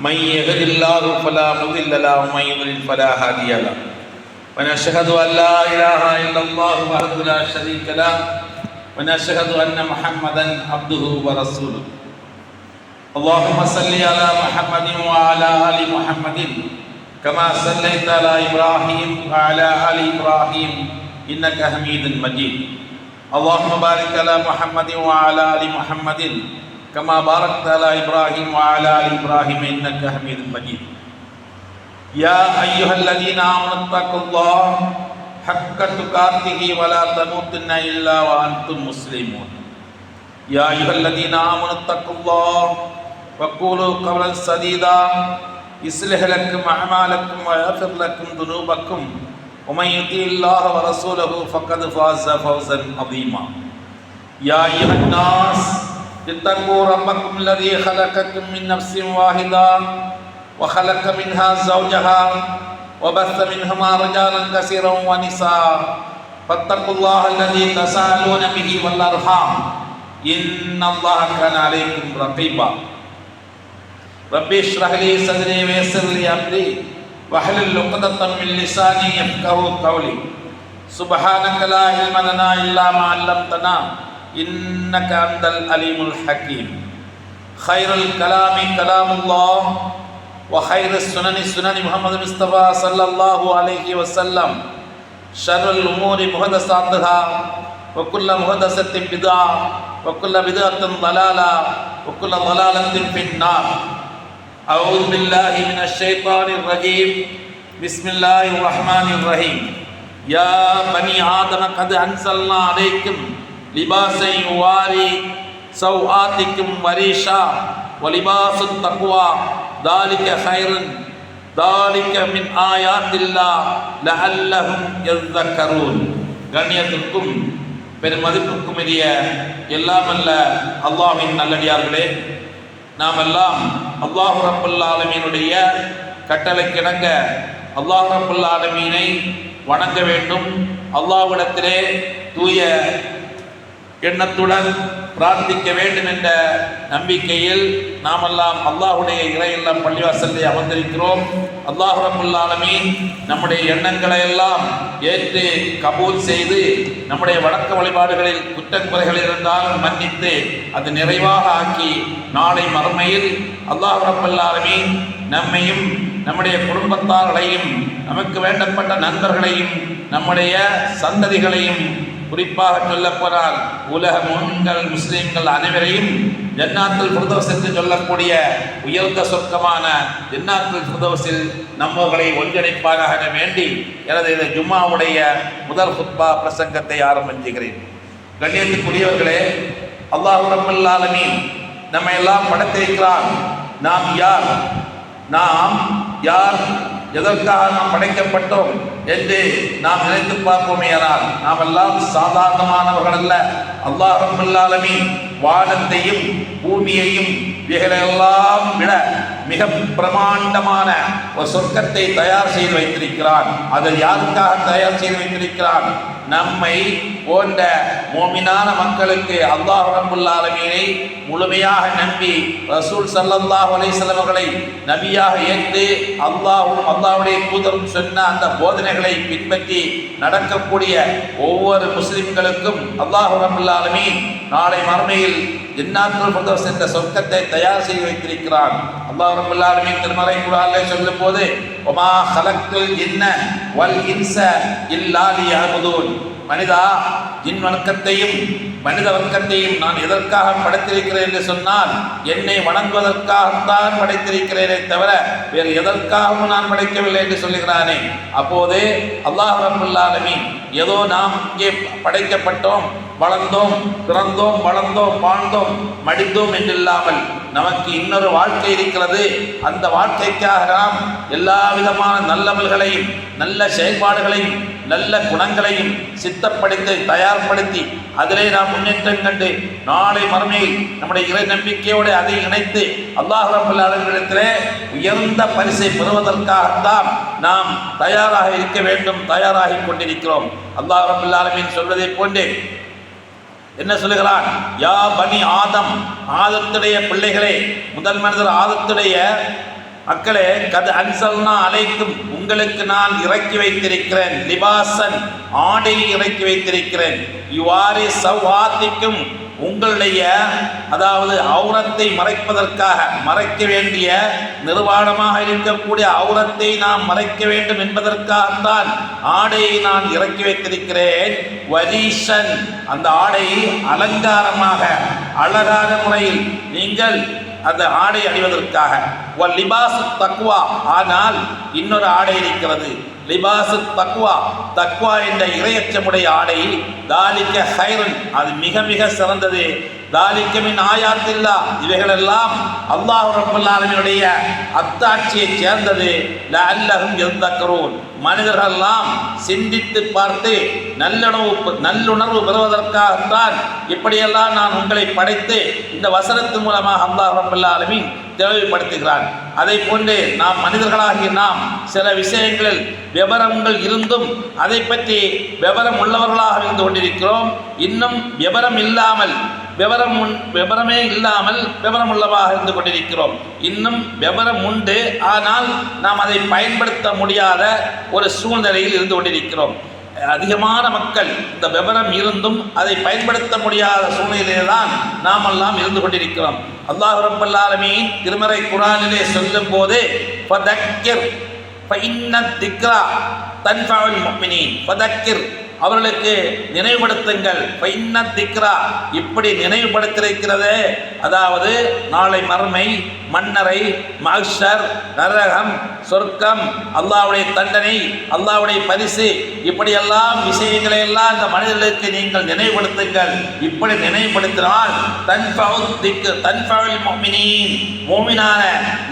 من يهد الله فلا مضل له ومن يضلل فلا هادي له ونشهد أن لا إله إلا الله وحده لا شريك له ونشهد أن محمدا عبده ورسوله اللهم صل على محمد وعلى آل محمد كما صليت على إبراهيم وعلى آل إبراهيم إنك حميد مجيد اللهم بارك على محمد وعلى آل محمد كما باركت على إبراهيم وعلى آل إبراهيم إنك حميد مجيد يا أيها الذين آمنوا اتقوا الله حق تقاته ولا تموتن إلا وأنتم مسلمون يا أيها الذين آمنوا اتقوا الله وقولوا قولا سديدا يصلح لكم أعمالكم ويغفر لكم ذنوبكم ومن يطع الله ورسوله فقد فاز فوزا عظيما يا أيها الناس اتقوا ربكم الذي خلقكم من نفس واحدة وخلق منها زوجها وبث منهما رجالا كثيرا ونساء فاتقوا الله الذي تساءلون به والأرحام إن الله كان عليكم رقيبا ربي اشرح لي صدري ويسر لي أمري واحلل عقدة من لساني يفقهوا قولي سبحانك لا علم لنا إلا ما علمتنا إنك أنت العليم الحكيم خير الكلام كلام الله وخير السنن سنن محمد المصطفى صلى الله عليه وسلم شر الأمور محدثاتها وكل محدثة بدعة وكل بدعة ضلالة وكل ضلالة في النار أعوذ بالله من الشيطان الرجيم بسم الله الرحمن الرحيم يا بني آدم قد أنزلنا عليكم لباسا يواري سوآتكم وريشا ولباس التقوى ذلك خير ذلك من آيات الله لعلهم يذكرون கண்ணியத்திற்கும் பெருமதிப்புக்கும் உரிய எல்லாம் அல்ல அல்லாஹ்வின் நல்லடியார்களே, நாம் எல்லாம் அல்லாஹ் ரப்பல் ஆலமீனுடைய கட்டளைக்கிணங்க அல்லாஹ் ரப்பல் ஆலமீனை வணங்க வேண்டும். அல்லாஹ்விடத்திலே தூய எண்ணத்துடன் பிரார்த்திக்க வேண்டும் என்ற நம்பிக்கையில் நாமெல்லாம் அல்லாஹுடைய இறையெல்லாம் பள்ளிவாசலில் அமர்ந்திருக்கிறோம். அல்லாஹ் ரப்பல் ஆலமீன் நம்முடைய எண்ணங்களை எல்லாம் ஏற்று கபூல் செய்து நம்முடைய வணக்க வழிபாடுகளில் குற்றங்குறைகள் இருந்தாலும் மன்னித்து அது நிறைவாக ஆக்கி நாளை மறுமையில் அல்லாஹ் ரப்பல் ஆலமீன் நம்மையும் நம்முடைய குடும்பத்தார்களையும் நமக்கு வேண்டப்பட்ட நண்பர்களையும் நம்முடைய சந்ததிகளையும் குறிப்பாக சொல்லப்போனால் உலக முன்கள் முஸ்லிம்கள் அனைவரையும் ஜன்னாத்துல் ஃபிர்தௌஸ் என்று சொல்லக்கூடிய உயர்ந்த சொர்க்கமான ஜன்னாத்துல் ஃபிர்தௌஸில் நம்மவர்களை ஒன்றிணைப்பாக வேண்டி எனது இந்த ஜும்மாவுடைய முதல் குத்பா பிரசங்கத்தை ஆரம்பிக்கிறேன். கண்ணியத்துக்குரியவர்களே, அல்லாஹ் ரப்பல் ஆலமீன் நம்மை எல்லாம் படைத்திருக்கிறான். நாம் யார் எதற்காக நாம் படைக்கப்பட்டோம் என்று நாம் நினைத்து பார்ப்போமேயானால் நாம் எல்லாம் சாதாரணமானவர்கள் அல்ல. அல்லாஹ் ரப்பல் ஆலமீன் வானத்தையும் பூமியையும் இவைகளெல்லாம் விட மிக பிரமாண்டமான ஒரு சொர்க்கத்தை தயார் செய்து வைத்திருக்கிறான். அதை யாருக்காக தயார் செய்து வைத்திருக்கிறான்? நம்மை போன்ற மோமினான மக்களுக்கு அல்லாஹ் ரப்பல் ஆலமீனை முழுமையாக நம்பி ரசூல் ஸல்லல்லாஹு அலைஹி வஸல்லம் அவர்களை நபியாக ஏற்று அல்லாஹ்வுடைய தூதரும் சொன்ன அந்த போதனைகளை பின்பற்றி நடக்கக்கூடிய ஒவ்வொரு முஸ்லிம்களுக்கும் அல்லாஹ் ரப்பல் ஆலமீன் நாளை மறுமையில் ஜன்னாத்துல் ஃபிர்தௌஸ் என்ற சொர்க்கத்தை தயார் செய்து வைத்திருக்கிறான். அல்லாஹ் ரப்பல் ஆலமீன் திருமறை குர்ஆனிலே சொல்லும்போது வமா ஹலக்துல் ஜின்ன வல் இன்ஸ இல்லா லியஅபுதூன், மனிதா ஜின் வர்க்கத்தையும் மனித வர்க்கத்தையும் நான் எதற்காக படைத்திருக்கிறேன் என்று சொன்னால் என்னை வணங்குவதற்காகத்தான் படைத்திருக்கிறேனே தவிர வேறு எதற்காகவும் நான் படைக்கவில்லை என்று சொல்லுகிறானே. அப்போது அல்லாஹ் ரப்பல் ஆலமீன் ஏதோ நாம் இங்கே படைக்கப்பட்டோம், வளர்ந்தோம், பிறந்தோம், வளர்ந்தோம், வாழ்ந்தோம், மடிந்தோம் என்றில்லாமல் நமக்கு இன்னொரு வாழ்க்கை இருக்கிறது. அந்த வாழ்க்கைக்காக நாம் எல்லா விதமான நல்லவர்களையும் நல்ல செயல்பாடுகளையும் நல்ல குணங்களையும் சித்தப்படுத்தி தயார்படுத்தி அதிலே நாம் முன்னேற்றம் கண்டு நாளை மறுமையில் நம்முடைய இறை நம்பிக்கையோடு அதை இணைத்து அல்லாஹ் ரப்பல் ஆலமீனிடத்திலே உயர்ந்த பரிசை பெறுவதற்காகத்தான் நாம் தயாராக இருக்க வேண்டும், தயாராகி கொண்டிருக்கிறோம். அல்லாஹ் ரப்பல் ஆலமீன் சொல்வதை போன்றே என்ன சொல்லுகிறான்? யா பனி ஆதம், ஆதத்துடைய பிள்ளைகளே, முதல் மனிதர் ஆதத்துடைய மக்களே, கது அன்சல்னா அலைக்கும், உங்களுக்கு நான் இறக்கி வைத்திருக்கிறேன், லிபாசன் ஆடை இறக்கி வைத்திருக்கிறேன், இவ்வாறு சவ்வாத்திக்கும் உங்களுடைய அதாவது அவுரத்தை மறைப்பதற்காக, மறைக்க வேண்டிய நிர்வாணமாக இருக்கக்கூடிய அவுரத்தை நாம் மறைக்க வேண்டும் என்பதற்காகத்தான் ஆடையை நான் இறக்கி வைத்திருக்கிறேன். வரீஷன், அந்த ஆடையை அலங்காரமாக அழகான முறையில் நீங்கள் அந்த ஆடை அணிவதற்காக. லிபாசு தக்வா, ஆனால் இன்னொரு ஆடை இருக்கிறது, லிபாசு தக்வா, தக்வா என்ற இறையச்சமுடைய ஆடை. தாலிக்க ஹைரன், அது மிக மிக சிறந்தது. தாலிக்க மின் ஆயாத்தில்லா, இவைகளெல்லாம் அல்லாஹ் ரப்பல் ஆலமீனுடைய அத்தாட்சியை சேர்ந்தது. லஅல்லஹும் யதக்கரூன், மனிதர்களெல்லாம் சிந்தித்து பார்த்து நல்லுணர்வு பெறுவதற்காகத்தான் இப்படியெல்லாம் நான் உங்களை படைத்து இந்த வசனத்தின் மூலமாக அல்லாஹ் ரப்பல் ஆலமீன் தெளிவுபடுத்துகிறான். அதை போன்று நாம் மனிதர்களாகிய நாம் சில விஷயங்களில் விவரங்கள் இருந்தும் அதை பற்றி விவரம் உள்ளவர்களாக இருந்து கொண்டிருக்கிறோம். இன்னும் விவரமே இல்லாமல் விவரம் உள்ளவாக இருந்து கொண்டிருக்கிறோம். இன்னும் விவரம் உண்டு, ஆனால் நாம் அதை பயன்படுத்த முடியாத ஒரு சூழ்நிலையில் இருந்து கொண்டிருக்கிறோம். அதிகமான மக்கள் இந்த விவரம் இருந்தும் அதை பயன்படுத்த முடியாத சூழ்நிலையிலே தான் நாமெல்லாம் இருந்து கொண்டிருக்கிறோம். அல்லாஹ் ரப்பல் ஆலமீன் திருமறை குர்ஆனிலே சொல்லும் போது ஃபதக்கிர் ஃபஇன்ன திக்ரா தன்ஃபஉல் முஃமினீன், ஃபதக்கிர், அவர்களுக்கு நினைவுபடுத்துங்கள், ஃபஇன்ன திக்ரா, இப்படி நினைவுபடுத்திருக்கிறது. அதாவது நாளை மறுமை, மன்னரை, மஹ்ஷர், நரகம், சொர்க்கம், அல்லாஹ்வுடைய தண்டனை, அல்லாஹ்வுடைய பரிசு, இப்படியெல்லாம் விஷயங்களை எல்லாம் இந்த மனிதர்களுக்கு நீங்கள் நினைவுபடுத்துங்கள். இப்படி நினைவுபடுத்தினால் தன்ஃபஉல் முஃமினீன், மூமினான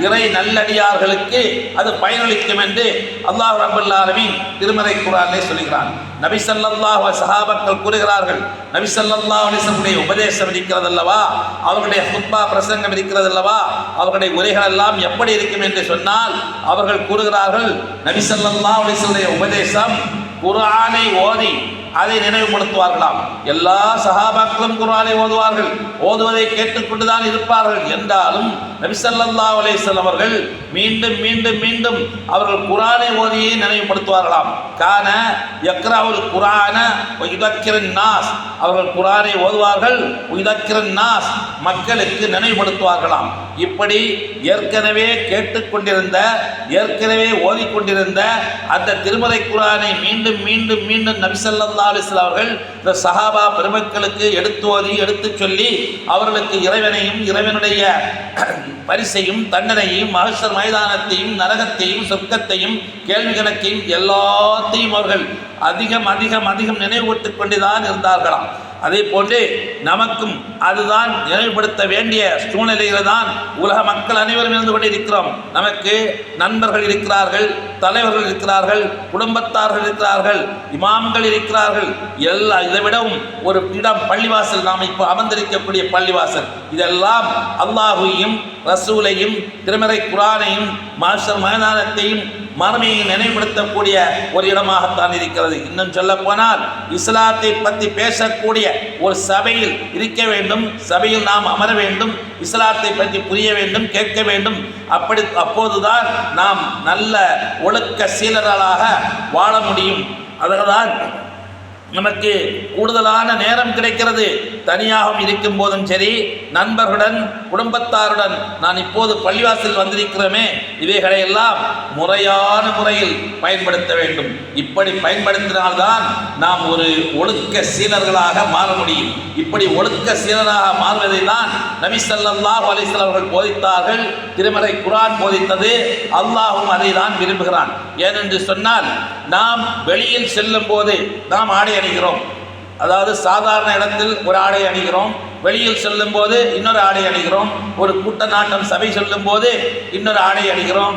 இறை நல்லடியார்களுக்கு அது பயனளிக்கும் என்று அல்லாஹ் ரப்பல் ஆலமீன் திருமறை குர்ஆனிலே சொல்கிறான். நபி ஸல்லல்லாஹு அலைஹி சஹாபாக்கள் கூறுகிறார்கள், நபி ஸல்லல்லாஹு அலைஹி வஸல்லம் உபதேசம் இருக்கிறது அல்லவா, அவர்களுடைய ஹுத்பா பிரசங்கம் இருக்கிறது அல்லவா, அவர்களுடைய உரைகள் எல்லாம் எப்படி இருக்கும் என்று சொன்னால் அவர்கள் கூறுகிறார்கள், நபி ஸல்லல்லாஹு அலைஹி வஸல்லம் உபதேசம் குர்ஆனை ஓதி அதை நினைவுபடுத்துவார்களாம். எல்லா சஹாபாக்களும் குர்ஆனை ஓதுவார்கள், ஓதுவதை கேட்டுக்கொண்டுதான் இருப்பார்கள். என்றாலும் நபி ஸல்லல்லாஹு அலைஹி வஸல்லம் அவர்கள் மீண்டும் மீண்டும் மீண்டும் அவர்கள் குர்ஆனை ஓதியை நினைவுபடுத்துவார்களாம். கான யக்ரவுல் குர்ஆன வ யுதக்கிரன் நாஸ், அவர்கள் குர்ஆனை ஓதுவார்கள், யுதக்கிரன் நாஸ், மக்களுக்கு நினைவுபடுத்துவார்களாம். இப்படி ஏற்கனவே கேட்டுக்கொண்டிருந்த, ஏற்கனவே ஓதிக்கொண்டிருந்த அந்த திருமறை குர்ஆனை மீண்டும் மீண்டும் மீண்டும் நபி ஸல்லல்லாஹு அலைஹி வஸல்லம் அவர்கள் இந்த சஹாபா பெருமக்களுக்கு எடுத்து ஓதி எடுத்து சொல்லி அவர்களுக்கு இறைவனையும் இறைவனுடைய பரிசையும் தண்டனையும் மஹ்ஷர் மைதானத்தையும் நரகத்தையும் சொர்க்கத்தையும் கேள்வி கணக்கையும் எல்லாத்தையும் அவர்கள் அதிகம் அதிகம் அதிகம் நினைவூட்டுக் கொண்டுதான் இருந்தார்களாம். அதே போன்று நமக்கும் அதுதான் நினைவுபடுத்த வேண்டிய சூழ்நிலையில் தான் உலக மக்கள் அனைவரும் இருந்து கொண்டிருக்கிறோம். நமக்கு நண்பர்கள் இருக்கிறார்கள், தலைவர்கள் இருக்கிறார்கள், குடும்பத்தார்கள் இருக்கிறார்கள், இமாம்கள் இருக்கிறார்கள். இதை விடவும் ஒரு இடம் பள்ளிவாசல், நாம் இப்போ அமர்ந்திருக்கக்கூடிய பள்ளிவாசல், இதெல்லாம் அல்லாஹுவையும் ரசூலையும் திருமறை குர்ஆனையும் மஹ்ஷர் மைதானத்தையும் மறுமையை நினைவுபடுத்தக்கூடிய ஒரு இடமாகத்தான் இருக்கிறது. இன்னும் சொல்ல போனால் இஸ்லாத்தை பற்றி பேசக்கூடிய ஒரு சபையில் இருக்க வேண்டும், சபையில் நாம் அமர வேண்டும், இஸ்லாத்தை பற்றி புரிய வேண்டும், கேட்க வேண்டும். அப்போதுதான் நாம் நல்ல ஒழுக்க சீலர்களாக வாழ முடியும். அதனால்தான் நமக்கு கூடுதலான நேரம் கிடைக்கிறது. தனியாகவும் இருக்கும் போதும் சரி, நண்பர்களுடன் குடும்பத்தாருடன் நான் இப்போது பள்ளிவாசல் வந்திருக்கிறோமே, இவைகளை எல்லாம் முறையான முறையில் பயன்படுத்த வேண்டும். இப்படி பயன்படுத்தினால்தான் நாம் ஒரு ஒழுக்க சீலர்களாக மாற முடியும். இப்படி ஒழுக்க சீலராக மாறுவதை தான் நபி ஸல்லல்லாஹு அலைஹி வஸல்லம் அவர்கள் போதித்தார்கள். திருமறை குர்ஆன் போதித்தது, அல்லாஹ்வும் அதை தான் விரும்புகிறான். ஏனென்று சொன்னால் நாம் வெளியில் செல்லும் போது நாம் ஆடை அணிகிறோம். அதாவது சாதாரண இடத்தில் ஒரு ஆடை அணிகிறோம், வெளியில் செல்லும் போது இன்னொரு ஆடை அணிகிறோம், ஒரு கூட்ட நாட்டம் சபை சொல்லும் போது இன்னொரு ஆடை அணிகிறோம்,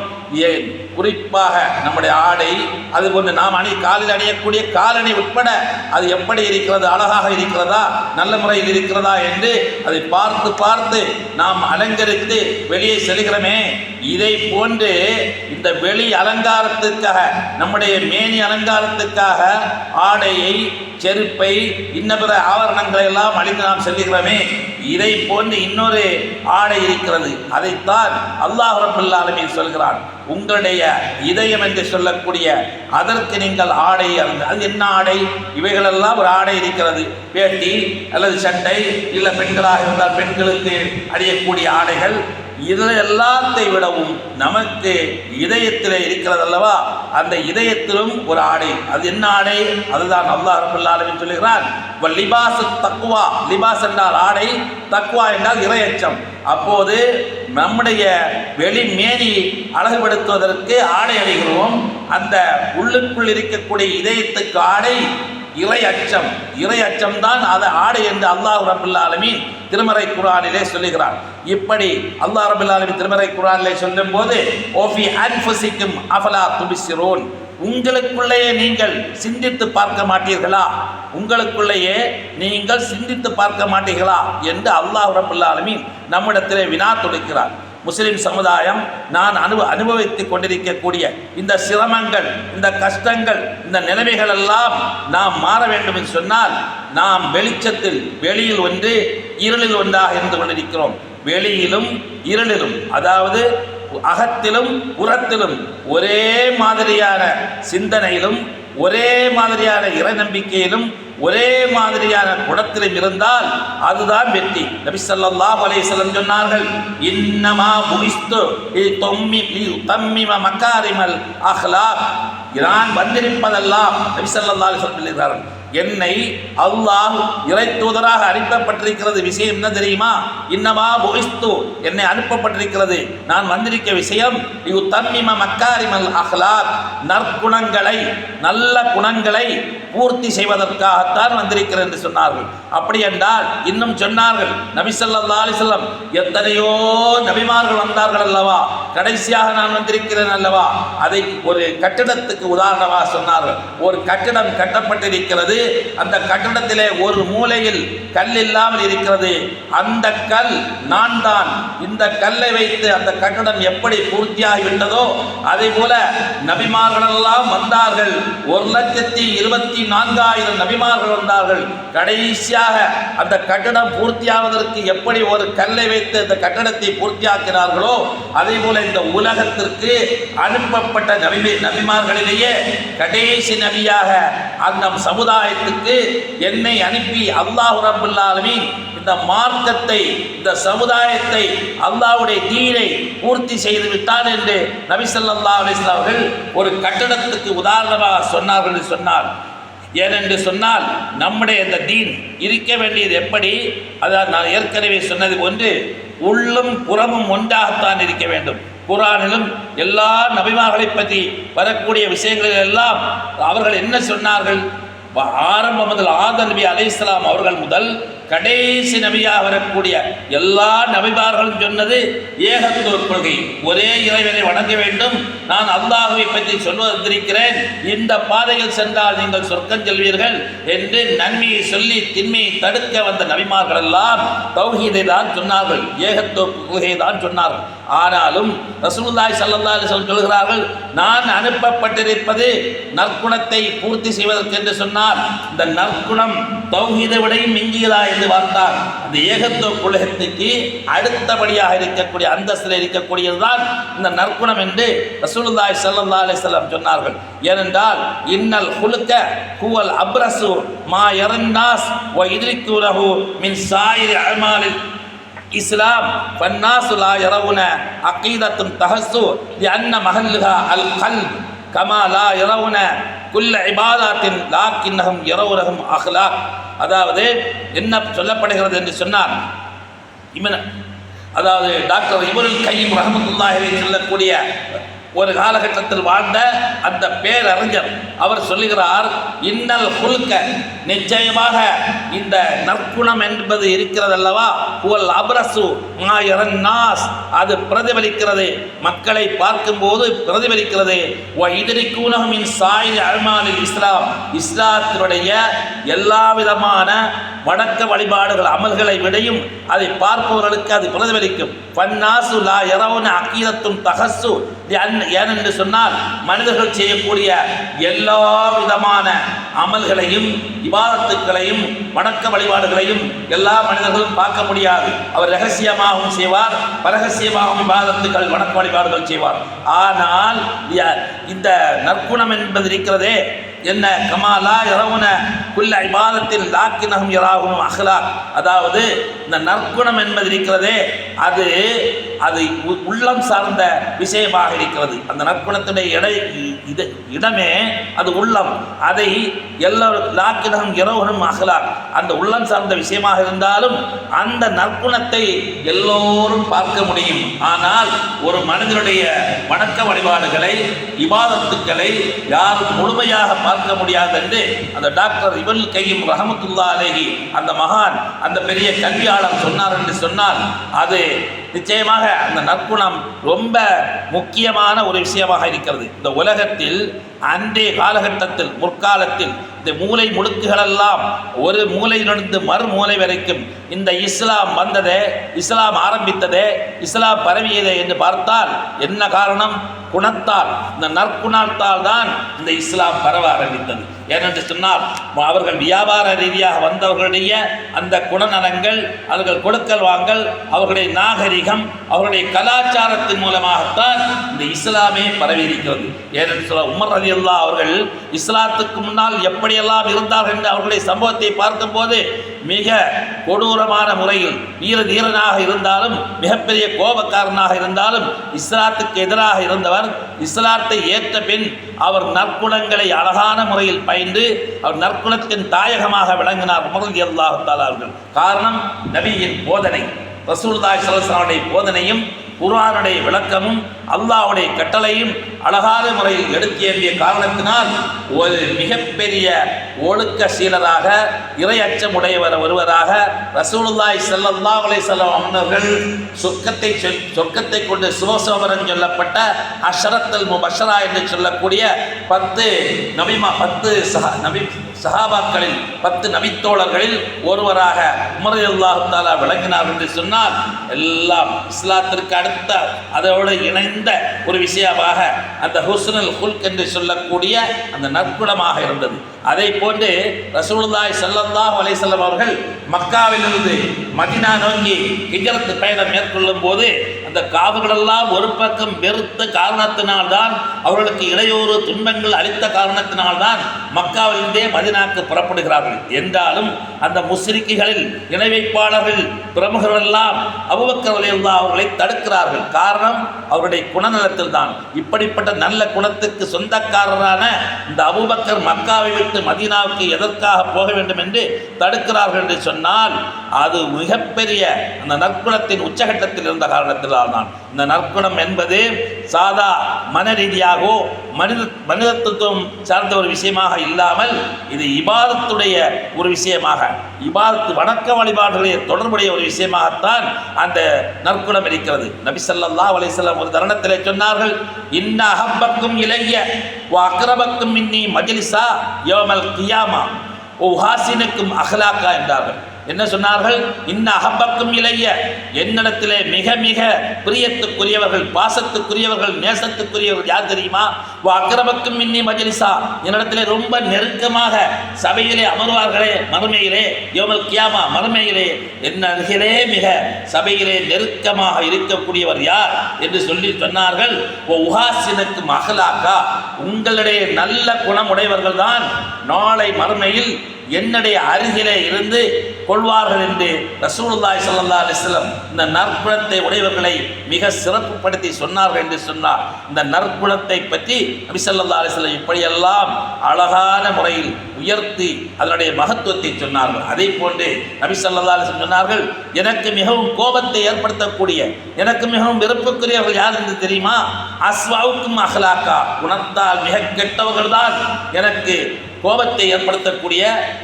குறிப்பாக நம்முடைய ஆடை, அதுபோன்று நாம் காலில் அணியக்கூடிய காலணி உட்பட அது எப்படி இருக்கிறது, அழகாக இருக்கிறதா, நல்ல முறையில் இருக்கிறதா என்று அதை பார்த்து பார்த்து நாம் அலங்கரித்து வெளியே செல்கிறோமே. இதை போன்று இந்த வெளி அலங்காரத்துக்காக, நம்முடைய மேனி அலங்காரத்துக்காக ஆடையை, செருப்பை, இன்ன பிற ஆவரணங்களை எல்லாம் அணிந்து நாம் செல்கிறோமே. இதை போன்று இன்னொரு ஆடை இருக்கிறது. அதைத்தான் அல்லாஹ் ரப்பல் ஆலமீன் சொல்கிறான், உங்களுடைய இதயம் என்று சொல்லக்கூடிய அதற்கு நீங்கள் ஆடை அணிந்து. அது என்ன ஆடை? இவைகளெல்லாம் ஒரு ஆடை இருக்கிறது. வேட்டி அல்லது சட்டை, இல்லை பெண்களாக இருந்தால் பெண்களுக்கு அணியக்கூடிய ஆடைகள். இதில் எல்லாத்தை விடவும் நமக்கு இதயத்தில் இருக்கிறது அல்லவா, அந்த இதயத்திலும் ஒரு ஆடை. அது என்ன ஆடை? அதுதான் அல்லாஹ் ரப்பல் ஆலமீன் சொல்லுகிறான், லிபாஸ் தக்வா. லிபாஸ் என்றால் ஆடை, தக்வா என்றால் இறையச்சம். அப்போது நம்முடைய வெளி மேனி அழகுபடுத்துவதற்கு ஆடை அணிகிறோம். அந்த உள்ளுக்குள் இருக்கக்கூடிய இதயத்துக்கு ஆடை இறை அச்சம். இறை அச்சம் தான் அது ஆடை என்று அல்லாஹ் ரப்பல் ஆலமீன் திருமறை குர்ஆனிலே சொல்லுகிறான். இப்படி அல்லாஹ் ரப்பல் ஆலமீன் திருமறை குர்ஆனிலே சொல்லும் போது, ஓஃபி அன்ஃபுசிக்கும் அஃபலா துப்சிரூன், உங்களுக்குள்ளேயே நீங்கள் சிந்தித்து பார்க்க மாட்டீர்களா, உங்களுக்குள்ளேயே நீங்கள் சிந்தித்து பார்க்க மாட்டீர்களா என்று அல்லாஹ் ரப்பல் ஆலமீன் நம்மிடத்திலே வினா தொடுக்கிறார். முஸ்லிம் சமுதாயம் நான் அனுபவித்துக் கொண்டிருக்கக்கூடிய இந்த சிரமங்கள், இந்த கஷ்டங்கள், இந்த நிலைமைகள் எல்லாம் நாம் மாற வேண்டும் என்று சொன்னால், நாம் வெளிச்சத்தில் வெளியில் ஒன்று, இருளில் ஒன்றாக இருந்து கொண்டிருக்கிறோம். வெளியிலும் இருளிலும், அதாவது அகத்திலும் புறத்திலும் ஒரே மாதிரியான சிந்தனையிலும், ஒரே மாதிரியான இறை நம்பிக்கையிலும், ஒரே மாதிரியான குணத்திலும் இருந்தால் அதுதான் வெற்றி. நபி ஸல்லல்லாஹு அலைஹி வஸல்லம் சொன்னார்கள், இன்னமா புஇஸ்து லியுத்தம்மிம மகாரிமல் அஹ்லாக். நான் வந்திருப்பதெல்லாம், நபி ஸல்லல்லாஹு அலைஹி வஸல்லம் சொல்கிறார்கள், என்னை அல்லாஹ் இறை தூதராக அனுப்பப்பட்டிருக்கிறது விஷயம் என்ன தெரியுமா? இன்னமா புஇஸ்து, என்னை அனுப்பப்பட்டிருக்கிறது, நான் வந்திருக்க விஷயம் லியுத்தம்மிம மகாரிமல் அஹ்லாக், நற்குணங்களை, நல்ல குணங்களை பூர்த்தி செய்வதற்காகத்தான் வந்திருக்கிறேன் என்று சொன்னார்கள். அப்படி என்றால் இன்னும் சொன்னார்கள், நபி ஸல்லல்லாஹு அலைஹி வஸல்லம், எத்தனையோ நபிமார்கள் வந்தார்கள் அல்லவா, கடைசியாக நான் வந்திருக்கிறேன் அல்லவா. அதை ஒரு கட்டிடத்துக்கு உதாரணமாக சொன்னார்கள். ஒரு கட்டிடம் கட்டப்பட்டிருக்கிறது, அந்த கட்டிடத்திலே ஒரு மூலையில் கல் இல்லாமல் இருக்கிறது. அந்த கல் நான் தான். இந்த கல்லை வைத்து அந்த கட்டிடம் எப்படி பூர்த்தியாகிவிட்டதோ அதே போல நபிமார்களெல்லாம் வந்தார்கள். 1,24,000 நபிமார்கள் வந்தார்கள். கடைசியாக அந்த கட்டடம் பூர்த்தியாவதற்கு எப்படி ஒரு கல்லை வைத்து அந்த கட்டடத்தை பூர்த்தியாக்கினார்களோ அதே போல இந்த உலகத்திற்கு அனுப்பப்பட்ட நபிமார்களிலேயே கடைசி நபியாக அந்த சமுதாயத்துக்கு என்னை அனுப்பி அல்லாஹ் ரப்பல் ஆலமீன் இந்த மார்க்கத்தை, இந்த சமுதாயத்தை, அல்லாஹ்வுடைய தீனை பூர்த்தி செய்து விட்டான் என்று நபி ஸல்லல்லாஹு அலைஹி வஸல்லம் அவர்கள் ஒரு கட்டடத்துக்கு உதாரணமாக சொன்னார்கள் என்று சொன்னார். ஏனென்று சொன்னால், நம்முடைய இந்த தீன் இருக்க வேண்டியது எப்படி? அதாவது நான் ஏற்கனவே சொன்னது ஒன்று, உள்ளும் புறமும் ஒன்றாகத்தான் இருக்க வேண்டும். குர்ஆனிலும் எல்லா நபிமார்களை பற்றி வரக்கூடிய விஷயங்களில் எல்லாம் அவர்கள் என்ன சொன்னார்கள்? ஆரம்பம் முதல் ஆதம் நபி அலைஹிஸ்ஸலாம் அவர்கள் முதல் கடைசி நபியாக வரக்கூடிய எல்லா நபிமார்களும் சொன்னது ஏகத்துவ கொள்கை, ஒரே இறைவனை வணங்க வேண்டும், நான் அல்லாஹ்வை பற்றி சொல்வதற்கிறேன், இந்த பாதையில் சென்றால் நீங்கள் சொர்க்கம் செல்வீர்கள் என்று நன்மையை சொல்லி தின்மையை தடுக்க வந்த நபிமார்கள் எல்லாம் தௌஹீதை தான் சொன்னார்கள், ஏகத்துவ கொள்கையை தான் சொன்னார்கள். ஆனாலும் ரசூலுல்லாஹி ஸல்லல்லாஹு அலைஹி வஸல்லம் சொல்கிறார்கள், நான் அனுப்பப்பட்டிருப்பது நற்குணத்தை பூர்த்தி செய்வதற்கு என்று சொன்னால், இந்த நற்குணம் தௌஹீதை விடையும் மிஞ்சியதா என்று பார்த்தால் அந்த ஏகத்துவ கொள்கைக்கு அடுத்தபடியாக இருக்கக்கூடிய அந்தஸ்தில் இருக்கக்கூடியதுதான் இந்த நற்குணம் என்று ரசூலுல்லாஹி ஸல்லல்லாஹு அலைஹி வஸல்லம் சொன்னார்கள். ஏனென்றால் இன்னல் ஹுலுக ஹுவல் அப்ரசு மா யரன்னாஸ் வ யுத்ரிகுனஹு மின் சாயிரி அமாலில் இஸ்லாம் ஃபன்னாசு லா யரவுன அகீதத்துன் தஹஸ்ஸு லிஅன்ன மஹல்லுஹா அல் கல்ப் கமா லா யரவுன குல்ல இபாதாத்தின் லாக்கின்னஹும் யரவுனஹும் அஹ்லாக். அதாவது என்ன சொல்லப்படுகிறது என்று சொன்னால், அதாவது டாக்டர் இப்னுல் கையிம் ரஹ்மத்துல்லாஹி அலைஹி சொல்லக்கூடிய ஒரு காலகட்டத்தில் வாழ்ந்த அந்த பேரறிஞர் அவர் சொல்லுகிறார், இன்னல் ஹுல்க, நிச்சயமாக இந்த நற்குணம் என்பது இருக்கிறதல்லவா, புவல் அப்ரசு மாயரன் நாஸ், அது பிரதிபலிக்கிறது, மக்களை பார்க்கும்போது பிரதிபலிக்கிறது. இதரிக்கூனமின் சாயில் அல்மானில் இஸ்லாம், இஸ்லாத்தினுடைய எல்லா விதமான வணக்க வழிபாடுகள் அமல்களை விடையும் அதை பார்ப்பவர்களுக்கு அது பிரதிபலிக்கும். பன்னாசு லா யரவுன அகீதத்தும் தகசு, ஏனென்று சொன்னால் மனிதர்கள் செய்யக்கூடிய எல்லா விதமான அமல்களையும் இபாதத்துக்களையும் வணக்க வழிபாடுகளையும் எல்லா மனிதர்களும் பார்க்க முடியாது. அவர் ரகசியமாகவும் செய்வார், பரகசியமாகவும் இபாதத்துக்கள் வணக்க வழிபாடுகள் செய்வார். ஆனால் இந்த நற்குணம் என்பது இருக்கிறதே என்ன, கமாலா இரவுன குல்ல இபாதத்தில் லாக்கினகும் இராகுனும் அஹ்லாக், அதாவது இந்த நற்குணம் என்பது இருக்கிறதே அது அது உள்ளம் சார்ந்த விஷயமாக இருக்கிறது. அந்த நற்குணத்துடைய இடமே அது உள்ளம். அதை எல்லோரும் லாக்கினகும் இரவுனும் அஹ்லாக், அந்த உள்ளம் சார்ந்த விஷயமாக இருந்தாலும் அந்த நற்குணத்தை எல்லோரும் பார்க்க முடியும். ஆனால் ஒரு மனிதனுடைய வணக்க வழிபாடுகளை இபாதத்துக்களை யாரும் முழுமையாக பார்க்க முடியாது என்று அந்த டாக்டர் இப்னுல் கய்யிம் ரஹ்மத்துல்லாஹி அலைஹி அந்த மகான், அந்த பெரிய கல்வியாளர் சொன்னார் என்று சொன்னால் அது நிச்சயமாக அந்த நற்குணம் ரொம்ப முக்கியமான ஒரு விஷயமாக இருக்கிறது. இந்த உலகத்தில் அன்றைய காலகட்டத்தில் முற்காலத்தில் இந்த மூலை முடுக்குகளெல்லாம் ஒரு மூலையிலிருந்து மறுமூலை வரைக்கும் இந்த இஸ்லாம் வந்ததே, இஸ்லாம் ஆரம்பித்ததே, இஸ்லாம் பரவியதே என்று பார்த்தால் என்ன காரணம்? குணத்தால், இந்த நற்குணத்தால் தான் இந்த இஸ்லாம் பரவ ஆரம்பித்தது. ஏனென்று சொன்னால் அவர்கள் வியாபார ரீதியாக வந்தவர்களுடைய அந்த குணநலங்கள், அவர்கள் கொடுக்கல் வாங்கல், அவர்களுடைய நாகரிகம், அவர்களுடைய கலாச்சாரத்தின் மூலமாகத்தான் இந்த இஸ்லாமே பரவி இருக்கிறது. ஏனென்று சொல்ல உமர் ரலியல்லாஹு அவர்கள் இஸ்லாத்துக்கு முன்னால் எப்படியெல்லாம் இருந்தார்கள் என்று அவர்களுடைய சம்பவத்தை பார்க்கும்போது மிக கொடூரமான முறையில் வீரதீரனாக இருந்தாலும் மிகப்பெரிய கோபக்காரனாக இருந்தாலும் இஸ்லாத்துக்கு எதிராக இருந்தவர் இஸ்லாத்தை ஏற்ற பின் அவர் நற்குணங்களை அழகான முறையில் பயின்று அவர் நற்குணத்தின் தாயகமாக விளங்கினார் உமர் ரலியல்லாஹு தஆலா அவர்கள். காரணம் நபியின் போதனை, ரசூலுல்லாஹி ஸல்லல்லாஹு அலைஹி வஸல்லம் போதனையும் குர்ஆனுடைய விளக்கமும் அல்லாஹ்வுடைய கட்டளையும் அழகான முறையில் எடுத்தேறிய காரணத்தினால் ஒரு மிகப்பெரிய ஒழுக்க சீலராக இறை அச்சமுடையவர் ஒருவராக ரசூலுல்லாஹி ஸல்லல்லாஹு அலைஹி வஸல்லம் அவர்கள் சொர்க்கத்தை கொண்டு சுபசோபரம் சொல்லப்பட்ட அஷரத்துல் முபஷரா என்று சொல்லக்கூடிய 10 சஹாபாக்களில் 10 நபித்தோழர்களில் ஒருவராக உமர் ரலியல்லாஹு தஆலா விளங்கினார் என்று சொன்னால் எல்லாம் இஸ்லாத்திற்கு அடுத்த அதோடு இணைந்த ஒரு விஷயமாக அந்த ஹுஸ்னுல் ஹுல்க் என்று சொல்லக்கூடிய அந்த நற்குணமாக இருந்தது. அதை போன்று ரசூலுல்லாஹி ஸல்லல்லாஹு அலைஹி வஸல்லம் அவர்கள் மக்காவிலிருந்து மதீனா நோக்கி ஹிஜ்ரத் பயணம் மேற்கொள்ளும் போது அந்த காவர்களெல்லாம் ஒரு பக்கம் வெறுத்த காரணத்தினால்தான், அவர்களுக்கு இடையூறு துன்பங்கள் அளித்த காரணத்தினால்தான் மக்காவிலிருந்தே மதீனாவுக்கு புறப்படுகிறார்கள். என்றாலும் அந்த முஸ்ரிக்குகளில் இணை வைப்பாளர்கள் பிரமுகர்கள் எல்லாம் அபூபக்கர் ரலியல்லாஹு அவர்களை தடுக்கிறார்கள். காரணம் அவருடைய குணநலத்தில் தான். இப்படிப்பட்ட நல்ல குணத்துக்கு சொந்தக்காரரான இந்த அபூபக்கர் மக்காவை விட்டு மதீனாவுக்கு எதற்காக போக வேண்டும் என்று தடுக்கிறார்கள் என்று சொன்னால் அது மிகப்பெரிய அந்த நற்குணத்தின் உச்சகட்டத்தில் இருந்த காரணத்தினால் தான். இந்த நற்குணம் என்பது சாதா மன ரீதியாகவோ மனிதத்துவம் சார்ந்த ஒரு விஷயமாக இல்லாமல் இது இபாதத்துடைய ஒரு விஷயமாக, இபாதத்து வணக்க வழிபாடுகளுடைய தொடர்புடைய ஒரு விஷயமாகத்தான் அந்த நற்குணம் இருக்கிறது. நபி ஸல்லல்லாஹு அலைஹி வஸல்லம் ஒரு தருணத்திலே சொன்னார்கள், இன்ன அஹப்பக்கும் இலைய வ அக்ரபக்கும் மின்னி மஜ்லிஸா யௌமல் கியாமா வ உஹாசினுக்கும் அஹ்லாக்கா என்றார்கள். என்ன சொன்னார்கள்? இன்ன அஹப்பக்கும் இலைய, என்னிடத்திலே மிக மிக பிரியத்துக்குரியவர்கள், பாசத்துக்குரியவர்கள், நேசத்துக்குரியவர்கள் யார் தெரியுமா? வ அக்ரபக்கும் மின்னி மஜ்லிஸா, என்னிடத்திலே ரொம்ப நெருக்கமாக சபையிலே அமர்வார்களே மறுமையிலே, யௌமல் கியாமா மறுமையிலே என்ன அருகிலே மிக சபையிலே நெருக்கமாக இருக்கக்கூடியவர் யார் என்று சொல்லி சொன்னார்கள். வ உஹாசினுக்கும் அஹ்லாக்கா, உங்களுடைய நல்ல குணமுடையவர்கள் தான் நாளை மறுமையில் என்னுடைய அருகிலே இருந்து கொள்வார்கள் என்று ரசூலுல்லாஹி ஸல்லல்லாஹு அலைஹி வஸல்லம் இந்த நற்குணத்தை உடையவர்களை மிக சிறப்புப்படுத்தி சொன்னார்கள் என்று சொன்னார். இந்த நற்குணத்தை பற்றி நபி ஸல்லல்லாஹு அலைஹி வஸல்லம் இப்படியெல்லாம் அழகான முறையில் உயர்த்தி அதனுடைய மகத்துவத்தை சொன்னார்கள். அதை போன்று நபி ஸல்லல்லாஹு அலைஹி வஸல்லம் சொன்னார்கள், எனக்கு மிகவும் கோபத்தை ஏற்படுத்தக்கூடிய, எனக்கு மிகவும் வெறுப்புக்குரியவர்கள் யார் என்று தெரியுமா? அஸ்வாவுக்கும் அஹ்லாக்கா, குணத்தால் மிக கெட்டவர்கள் தான் எனக்கு கோபத்தை ஏற்படுத்தக்கூடிய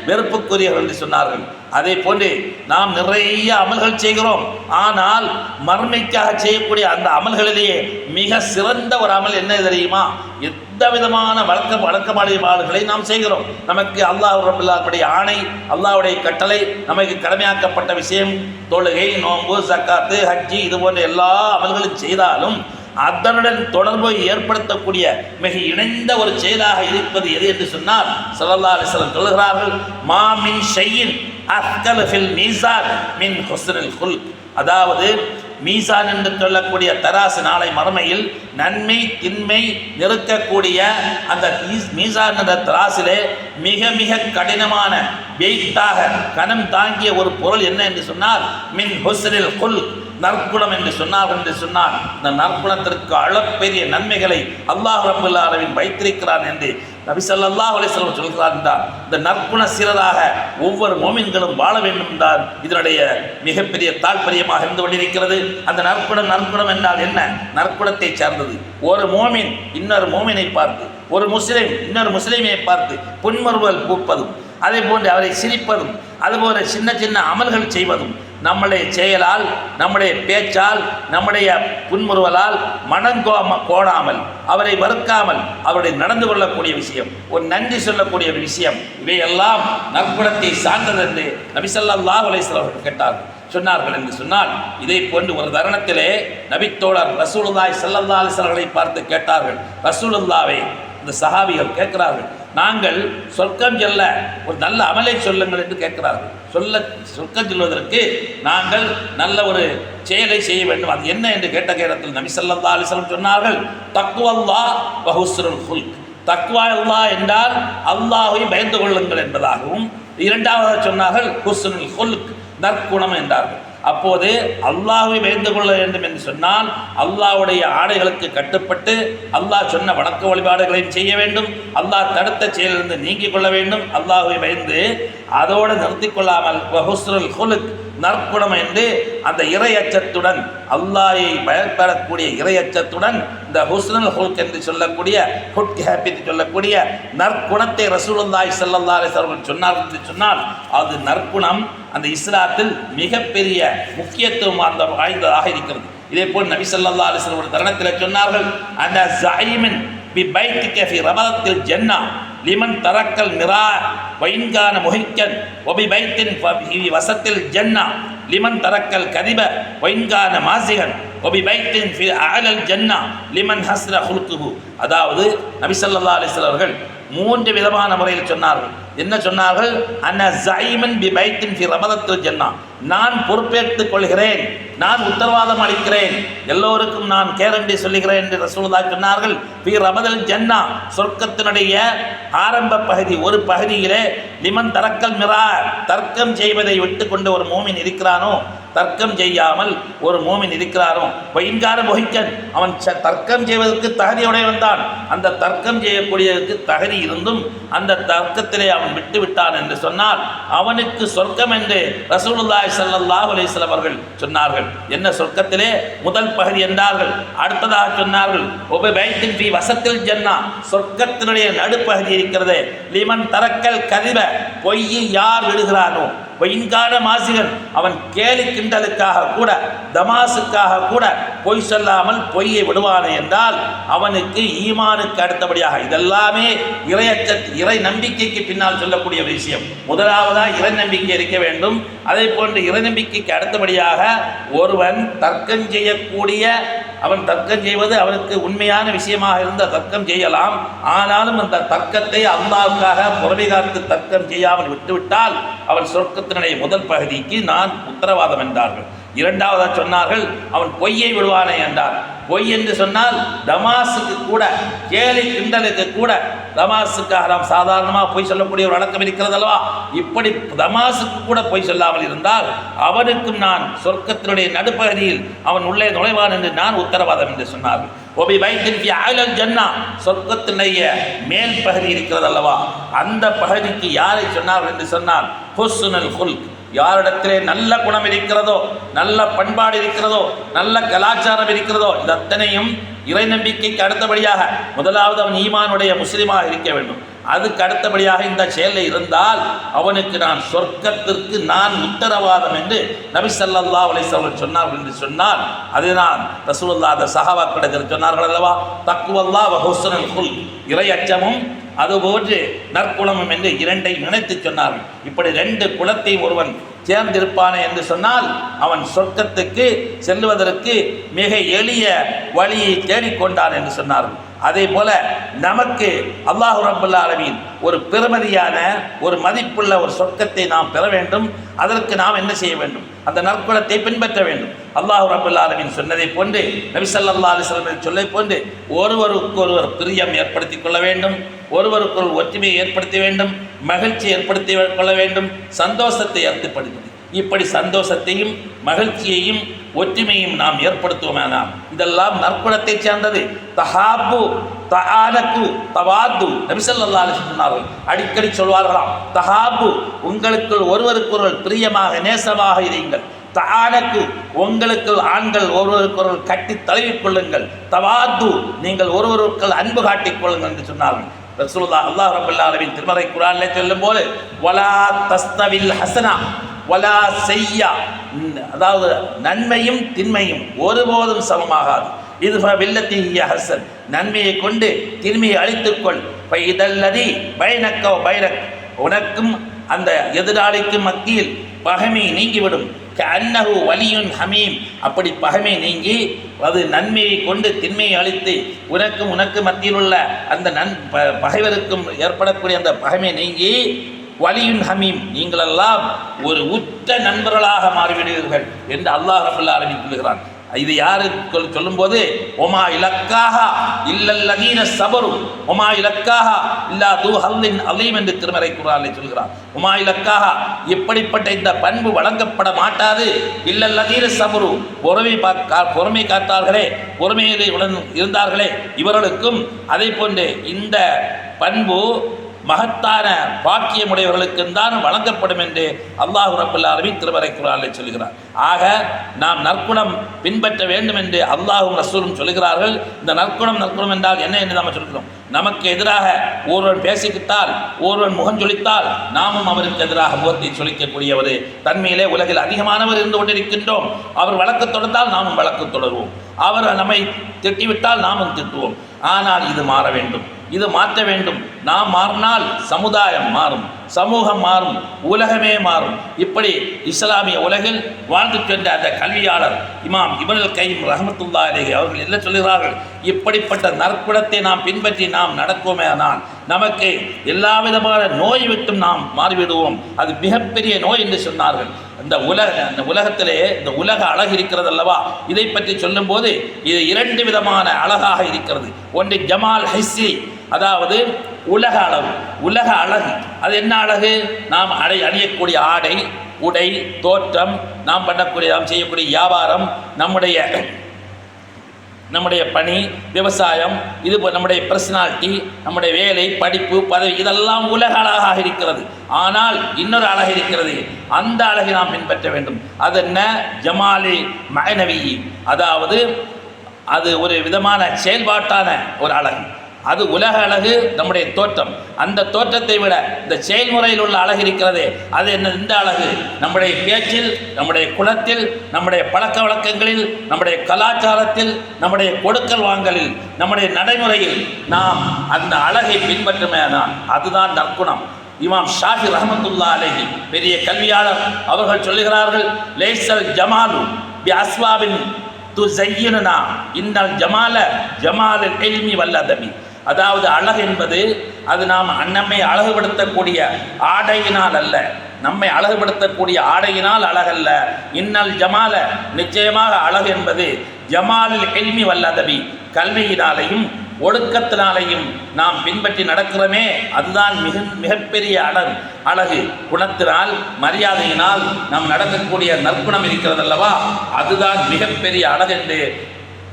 வெறுப்புக்குரியவர்கள் என்று சொன்னார்கள். அதே போன்று நாம் நிறைய அமல்கள் செய்கிறோம், ஆனால் மர்மைக்காக செய்யக்கூடிய அந்த அமல்களிலேயே மிக சிறந்த ஒரு அமல் என்ன தெரியுமா? எந்த விதமான வழக்கமாடுகளை நாம் செய்கிறோம். நமக்கு அல்லாஹ் ரப்பல் ஆலமீனுடைய ஆணை, அல்லாஹ்வுடைய கட்டளை, நமக்கு கடமையாக்கப்பட்ட விஷயம் தொழுகை, நோன்பு, ஜக்காத்து, ஹஜ்ஜி, இது போன்ற எல்லா அமல்களும் செய்தாலும் அதனுடன் தொடர்பை ஏற்படுத்தக்கூடிய மிக இணைந்த ஒரு செயலாக இருப்பது எது என்று சொன்னால் ஸல்லல்லாஹு அலைஹி வஸல்லம் சொல்கிறார்கள், மா மின் ஷைஇன் அஸ்கல ஃபில் மீசான் மின் ஹுஸ்னில் குல்க். அதாவது மீசான் என்று சொல்லக்கூடிய தராசு நாளை மறுமையில் நன்மை தின்மை நிறுக்கக்கூடிய அந்த மீசான் என்ற தராசிலே மிக மிக கடினமான வெயிட்டாக கனம் தாங்கிய ஒரு பொருள் என்ன என்று சொன்னால் மின் ஹுஸ்னில் குல்க், நற்குணம் என்று சொன்னார். இந்த நற்குணத்திற்கு அளப்பெரிய நன்மைகளை அல்லாஹ் ரப்பல் ஆலமீன் வைத்திருக்கிறான் என்று நபி ஸல்லல்லாஹு அலைஹி வஸல்லம் சொல்கிறார் என்றால், இந்த நற்குண சீரராக ஒவ்வொரு மோமின்களும் வாழ வேண்டும் என்றால் இதனுடைய மிகப்பெரிய தாற்பயமாக இருந்து கொண்டிருக்கிறது. அந்த நற்குணம் என்றால் என்ன? நற்குணத்தை சார்ந்தது. ஒரு மோமின் இன்னொரு மோமினை பார்த்து, ஒரு முஸ்லிம் இன்னொரு முஸ்லிமை பார்த்து புன்முறுவல் பூப்பதும், அதே போன்று அவரை சிரிப்பதும், அதுபோல சின்ன சின்ன அமல்கள் செய்வதும், நம்முடைய செயலால், நம்முடைய பேச்சால், நம்முடைய புன்முறுவலால் கோடாமல், அவரை மறுக்காமல் அவருடைய நடந்து கொள்ளக்கூடிய விஷயம், ஒரு நன்றி சொல்லக்கூடிய ஒரு விஷயம், இவையெல்லாம் நற்குணத்தை சார்ந்தது என்று நபி ஸல்லல்லாஹு அலைஹி வஸல்லம் சொன்னார்கள் என்று சொன்னால், இதை போன்று ஒரு தருணத்திலே நபித்தோழர் ரசூலுல்லாஹி ஸல்லல்லாஹு அலைஹி வஸல்லம் பார்த்து கேட்டார்கள், ரசூலுல்லாஹ்வே, இந்த சஹாபிகள் கேட்கிறார்கள், நாங்கள் சொர்க்கம் செல்ல ஒரு நல்ல அமலை சொல்லுங்கள் என்று கேட்கிறார்கள். சொர்க்கம் செல்வதற்கு நாங்கள் நல்ல ஒரு செயலை செய்ய வேண்டும், அது என்ன என்று கேட்ட நேரத்தில் நபி ஸல்லல்லாஹு அலைஹி வஸல்லம் சொன்னார்கள், தக்வல்லாஹ் வ ஹுஸ்னுல் குல்க். தக்வா அல்லாஹ் என்றால் அல்லாஹ்வை பயந்து கொள்ளுங்கள் என்பதாகவும், இரண்டாவது சொன்னார்கள் ஹுஸ்னுல் குல்க், நற்குணம் என்றார்கள். அப்போது அல்லாஹ்வை பயந்து கொள்ள வேண்டும் என்று சொன்னால் அல்லாஹ்வுடைய ஆணைகளுக்கு கட்டுப்பட்டு அல்லாஹ் சொன்ன வணக்க வழிபாடுகளையும் செய்ய வேண்டும், அல்லாஹ் தடுத்த செயலிலிருந்து நீங்கிக் கொள்ள வேண்டும். அல்லாஹ்வை பயந்து அதோடு நிறுத்தி கொள்ளாமல் ஹுஸ்னுல் குல்க், நற்குணம் என்று அந்த இறையச்சத்துடன், அல்லாஹ்வை பயன்படக்கூடிய இறையச்சத்துடன் இந்த ஹுஸ்னுல் குல்க் என்று சொல்லக்கூடிய குட் ஹேபிட் சொல்லக்கூடிய நற்குணத்தை ரசூலுல்லாஹி ஸல்லல்லாஹு அலைஹி வஸல்லம் சொன்னார் என்று சொன்னால் அது நற்குணம் அந்த இஸ்லாத்தில் மிகப்பெரிய முக்கியத்துவம் வாய்ந்ததாக இருக்கிறது. இதே போல் நபி ஸல்லல்லாஹு அலைஹி வஸல்லம் ஒரு தருணத்தில் சொன்னார்கள், அந்த ஸாயிமின் பி பைத்திக ஃபி ரபதத்தில் ஜன்னா லிமன் தரக்கல் மிரா வைன்கான முஹிக்கன் ஒபி பைத்தின் ஃபி வசத்தில் ஜன்னா லிமன் தரக்கல் கதிப வைன்கான மாசிகன் ஒபி பைத்தின் ஃபி அலல் ஜன்னா லிமன் ஹஸ்ர ஹுல்குஹு. அதாவது நபி ஸல்லல்லாஹு அலைஹி வஸல்லம் அவர்கள் மூன்று விதமான முறையில் சொன்னார்கள். என்ன சொன்னார்கள்? அன்ன ஸாயிமன் பி பைத்தின் ஃபி ரபதத்தில் ஜன்னா, நான் பொறுப்பேற்றுக் கொள்கிறேன், நான் உத்தரவாதம் அளிக்கிறேன், எல்லோருக்கும் நான் கேரண்டி சொல்லுகிறேன் என்று ரசூலுல்லாஹ் சொன்னார்கள். ஃபி ரபதல் ஜன்னா, சொர்க்கத்தினுடைய ஆரம்ப பகுதி, ஒரு பகுதியிலே லிமன் தரக்கல் மிரா, தர்க்கம் செய்வதை விட்டு கொண்டு ஒரு மோமின் இருக்கிறானோ, தர்க்கம் செய்யாமல் ஒரு மோமின் இருக்கிறானோ, வைன்கார மொஹிக்கன், அவன் தர்க்கம் செய்வதற்கு தகுதியுடையவன் தான், அந்த தர்க்கம் செய்யக்கூடியதற்கு தகுதி இருந்தும் அந்த தர்க்கத்திலே அவன் விட்டு விட்டான் என்று சொன்னால் அவனுக்கு சொர்க்கம் என்று ரசூலுல்லாஹி ஸல்லல்லாஹு அலைஹி வஸல்லம் அவர்கள் சொன்னார்கள். என்ன சொர்க்கத்திலே முதல் பகுதி என்றார்கள். அடுத்ததாக சொன்னார்கள், ஒப பைத்தின் ஃபி வசத்தில் ஜன்னா, சொர்க்கத்தினுடைய நடுப்பகுதி இருக்கிறது. லிமன் தரக்கல் கதிப, பொய்யை யார் விடுகிறானோ, வைன்கான மாசிகன், அவன் கேலி கிண்டலுக்காக கூட, தமாசுக்காக கூட பொய் சொல்லாமல் பொய்யை விடுவானே என்றால் அவனுக்கு ஈமானுக்கு அடுத்தபடியாக, இதெல்லாமே இறை நம்பிக்கைக்கு பின்னால் சொல்லக்கூடிய விஷயம். முதலாவதாக இறை நம்பிக்கை இருக்க வேண்டும். அதே போன்று இறை நம்பிக்கைக்கு அடுத்தபடியாக ஒருவன் தர்க்கம் செய்யக்கூடிய, அவன் தர்க்கம் செய்வது அவனுக்கு உண்மையான விஷயமாக இருந்த தர்க்கம் செய்யலாம், ஆனாலும் அந்த தர்க்கத்தை அல்லாஹ்வுக்காக புறமை காத்து தர்க்கம் செய்யாமல் விட்டுவிட்டால் அவன் சொர்க்கத்தினுடைய முதல் பகுதிக்கு நான் உத்தரவாதம் என்றார்கள். இரண்டாவதாக சொன்னார்கள், அவன் பொய்யை விடுவானே என்றார். பொய் என்று சொன்னால் தமாசுக்கு கூட, கேலி கிண்டலுக்கு கூட, தமாசுக்காக நாம் சாதாரணமாக பொய் சொல்லக்கூடிய ஒரு வழக்கம் இருக்கிறது அல்லவா, இப்படி தமாசுக்கு கூட பொய் சொல்லாமல் இருந்தால் அவனுக்கும் நான் சொர்க்கத்தினுடைய நடுப்பகுதியில் அவன் உள்ளே நுழைவான் என்று நான் உத்தரவாதம் என்று சொன்னார்கள். ஒபி பைத்தின் ஃபி அலல் ஜன்னா, சொர்க்கத்தினுடைய மேல் பகுதி இருக்கிறது அல்லவா, அந்த பகுதிக்கு யாரை சொன்னார்கள் என்று சொன்னால் ஹுஸ்னுல் குல்க், யாரிடத்திலே நல்ல குணம் இருக்கிறதோ, நல்ல பண்பாடு இருக்கிறதோ, நல்ல கலாச்சாரம் இருக்கிறதோ, இது அத்தனையும் இறை நம்பிக்கைக்கு அடுத்தபடியாக முதலாவது அவன் ஈமானுடைய முஸ்லிமாக இருக்க வேண்டும். அதுக்கு அடுத்தபடியாக இந்த செயலில் இருந்தால் அவனுக்கு நான் சொர்க்கத்திற்கு நான் உத்தரவாதம் என்று நபி ஸல்லல்லாஹு அலைஹி வஸல்லம் சொன்னார்கள் என்று சொன்னால், அதுதான் ரசூலுல்லாஹ் அந்த சஹாபாக்களிடத்தில் சொன்னார்கள் அல்லவா, தக்வல்லாஹ் வ ஹுஸ்னுல் குல்க், இறை அச்சமும் அதுபோன்று நற்குணமும் என்று இரண்டை நினைத்து சொன்னார்கள். இப்படி ரெண்டு குலத்தை ஒருவன் சேர்ந்திருப்பானே என்று சொன்னால் அவன் சொர்க்கத்துக்கு செல்வதற்கு மிக எளிய வழியை தேடிக்கொண்டான் என்று சொன்னார்கள். அதே போல நமக்கு அல்லாஹ் ரப்பல் ஆலமீன் ஒரு பெருமதியான ஒரு மதிப்புள்ள ஒரு சொர்க்கத்தை நாம் பெற வேண்டும். அதற்கு நாம் என்ன செய்ய வேண்டும்? அந்த நற்குணத்தை பின்பற்ற வேண்டும். அல்லாஹ் ரப்பல் ஆலமீன் சொன்னதை போன்று, நபி ஸல்லல்லாஹு அலைஹி வஸல்லம் சொல்லை போன்று ஒருவருக்கொருவர் பிரியம் ஏற்படுத்தி கொள்ள வேண்டும், ஒருவருக்குள் ஒற்றுமையை ஏற்படுத்த வேண்டும், மகிழ்ச்சி ஏற்படுத்தி கொள்ள வேண்டும், சந்தோஷத்தை ஏற்படுத்தி, இப்படி சந்தோஷத்தையும் மகிழ்ச்சியையும் ஒற்றுமையும் நாம் ஏற்படுத்துவோமானால் இதெல்லாம் நற்குணத்தை சேர்ந்தது. தஹாபு தஆலகு தவாது, நபி ஸல்லல்லாஹு அலைஹி வஸல்லம் சொன்னார்கள், அடிக்கடி சொல்வார்களாம், தஹாபு உங்களுக்குள் ஒருவருக்கொருவர் பிரியமாக நேசமாக இருங்கள், தஆலகு உங்களுக்கு ஆண்கள் ஒருவருக்கொருவர் கட்டி தழுவிக் கொள்ளுங்கள், தவாது நீங்கள் ஒருவருக்குள் அன்பு காட்டிக் கொள்ளுங்கள் என்று சொன்னார்கள். ரசூலுல்லாஹ் அல்லாஹ் ரப்பல் ஆலமீன் திருமறை குர்ஆனிலே சொல்லும்போது, வலா தஸ்தவில் ஹஸனா வலா செய்யா, அதாவது நன்மையும் தின்மையும் ஒருபோதும் சமமாகாது. இது வில்லத்தி ஹசன், நன்மையை கொண்டு தின்மையை அழித்துக்கொள். இதல்லதி பைனக்க பைனக், உனக்கும் அந்த எதிராளிக்கும் மத்தியில் பகைமை நீங்கிவிடும். அன்னஹு வலியுன் ஹமீம், அப்படி பகைமை நீங்கி அது நன்மையை கொண்டு தின்மையை அழித்து உனக்கு மத்தியில் உள்ள அந்த பகைவருக்கும் ஏற்படக்கூடிய அந்த பகைமை நீங்கி வலியுன் ஹமீம், நீங்களெல்லாம் ஒரு உற்ற நண்பர்களாக மாறிவிடுவீர்கள் என்று அல்லாஹ் ரப்பல் ஆலமீன் சொல்கிறான். இது யாரு சொல்லும்போது, ஒமா இலக்காக இல்லல்லதீன சபரு ஒமா இலக்காக இல்லா தூ ஹல்லின் அலீம் என்று திருமறை குர்ஆனில் சொல்கிறான். ஒமா இலக்காக, இப்படிப்பட்ட இந்த பண்பு வழங்கப்பட மாட்டாது, இல்லல்லதீன சபரு பொறுமை காத்தார்களே, பொறுமையிலே இருந்தார்களே, இவர்களுக்கும் அதே போன்று இந்த பண்பு மகத்தான பாக்கியமுடையவர்களுக்கு தான் வழங்கப்படும் என்று அல்லாஹ் ரப்பல் ஆலமீன் திருமறை குர்ஆனில் சொல்கிறார். ஆக நாம் நற்குணம் பின்பற்ற வேண்டும் என்று அல்லாஹும் ரசூலும் சொல்கிறார்கள். இந்த நற்குணம் என்றால் என்ன என்று நாம் சொல்கிறோம்? நமக்கு எதிராக ஒருவன் பேசிக்கிட்டால், ஒருவன் முகஞ்சொலித்தால் நாமும் அவருக்கு எதிராக முகத்தை சொலிக்கக்கூடியவர் தன்மையிலே உலகில் அதிகமானவர் இருந்து கொண்டிருக்கின்றோம். அவர் வழக்கு தொடர்ந்தால் நாமும் வழக்கு தொடர்வோம், அவர் நம்மை திட்டிவிட்டால் நாமும் திட்டுவோம். ஆனால் இது மாற வேண்டும், இது மாற்ற வேண்டும். நாம் மாறினால் சமுதாயம் மாறும், சமூகம் மாறும், உலகமே மாறும். இப்படி இஸ்லாமிய உலகில் வாழ்ந்து சென்ற அந்த கல்வியாளர் இமாம் இப்னுல் கையிம் ரஹ்மத்துல்லாஹி அலைஹி அவர்கள் என்ன சொல்கிறார்கள்? இப்படிப்பட்ட நற்குணத்தை நாம் பின்பற்றி நாம் நடக்குமேயானால் நமக்கு எல்லா விதமான நோய் விட்டும் நாம் மாறிவிடுவோம். அது மிகப்பெரிய நோய் என்று சொன்னார்கள். அந்த உலகத்திலே இந்த உலக அழகு இருக்கிறது அல்லவா, இதை பற்றி சொல்லும்போது இது இரண்டு விதமான அழகாக இருக்கிறது. ஒன்று ஜமால் ஹிஸ்ஸி, அதாவது உலக அழகு. அது என்ன அழகு? நாம் அணியக்கூடிய ஆடை, உடை, தோற்றம், நாம் செய்யக்கூடிய வியாபாரம், நம்முடைய பணி, விவசாயம், இது நம்முடைய பர்சனாலிட்டி, நம்முடைய வேலை, படிப்பு, பதவி, இதெல்லாம் உலக அழகாக இருக்கிறது. ஆனால் இன்னொரு அழகு இருக்கிறது, அந்த அழகை நாம் பின்பற்ற வேண்டும். அது என்ன? ஜமாலி மஅனவி, அதாவது அது ஒரு விதமான செயல்பாட்டான ஒரு அழகு. அது உலக அழகு, நம்முடைய தோற்றம். அந்த தோற்றத்தை விட இந்த செயல்முறையில் உள்ள அழகு இருக்கிறதே, அது என்ன? இந்த அழகு நம்முடைய பேச்சில், நம்முடைய குலத்தில், நம்முடைய பழக்க வழக்கங்களில், நம்முடைய கலாச்சாரத்தில், நம்முடைய கொடுக்கல் வாங்கலில், நம்முடைய நடைமுறையில் நாம் அந்த அழகை பின்பற்றுமேதான் அதுதான் நற்குணம். இமாம் ஷாஃபி ரஹ்மத்துல்லாஹி அலைஹி பெரிய கல்வியாளர் அவர்கள் சொல்லுகிறார்கள், லைஸல் ஜமாலு பி அஸ்வாபின் துஸய்யினுனா இன்னல் ஜமால ஜமாலுல் இல்மி வல் அதபி. அதாவது அழகு என்பது அது நாம் நம்மை அழகுபடுத்தக்கூடிய ஆடையினால் அல்ல, நம்மை அழகுபடுத்தக்கூடிய ஆடையினால் அழகல்ல. இன்னல் ஜமால, நிச்சயமாக அழகு என்பது ஜமாலுல் இல்மி வல் அதபி, கல்வியினாலையும் ஒடுக்கத்தினாலையும் நாம் பின்பற்றி நடக்கிறோமே, அதுதான் மிகப்பெரிய அழகு. குணத்தினால், மரியாதையினால் நாம் நடக்கக்கூடிய நற்குணம் இருக்கிறது அல்லவா, அதுதான் மிகப்பெரிய அழகு என்று